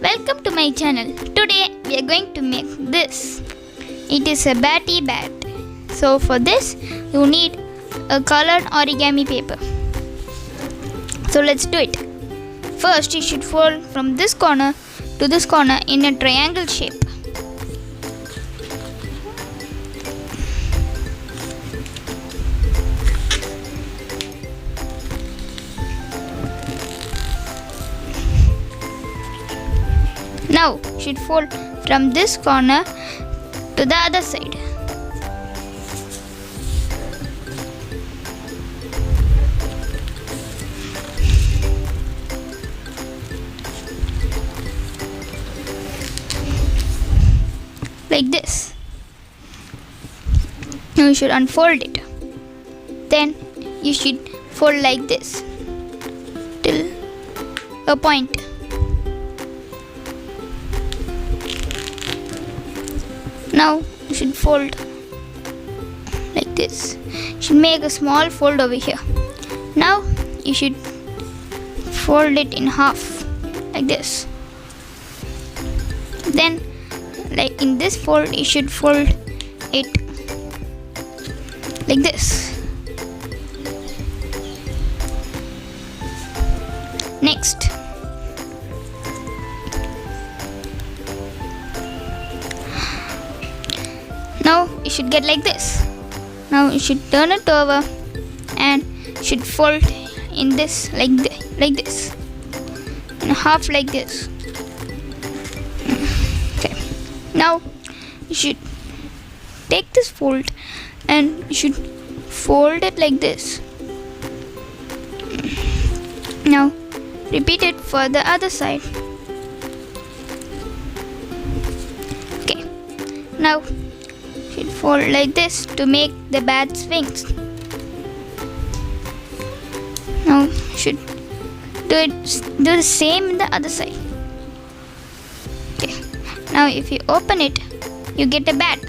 Welcome to my channel. Today we are going to make this. It is a batty bat. So for this you need a colored origami paper. So let's do it. First you should fold from this corner to this corner in a triangle shape. Now you should fold from this corner to the other side. Like this. Now you should unfold it. Then you should fold like this till a point. Now you should fold like this. You should make a small fold over here. Now you should fold it in half like this. Then like in this fold you should fold it like this. Next, now you should get like this. Now you should turn it over and should fold in this like this, and half like this. Okay. Now you should take this fold and you should fold it like this. Now repeat it for the other side. Okay. Now should fold like this to make the bat's wings. Now should do the same in the other side. Okay. Now if you open it, you get a bat.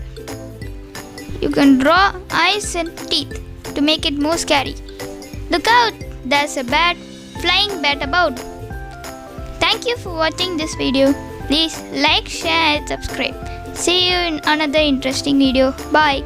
You can draw eyes and teeth to make it more scary. Look out! There's a bat, flying bat about. Thank you for watching this video. Please like, share and subscribe. See you in another interesting video. Bye.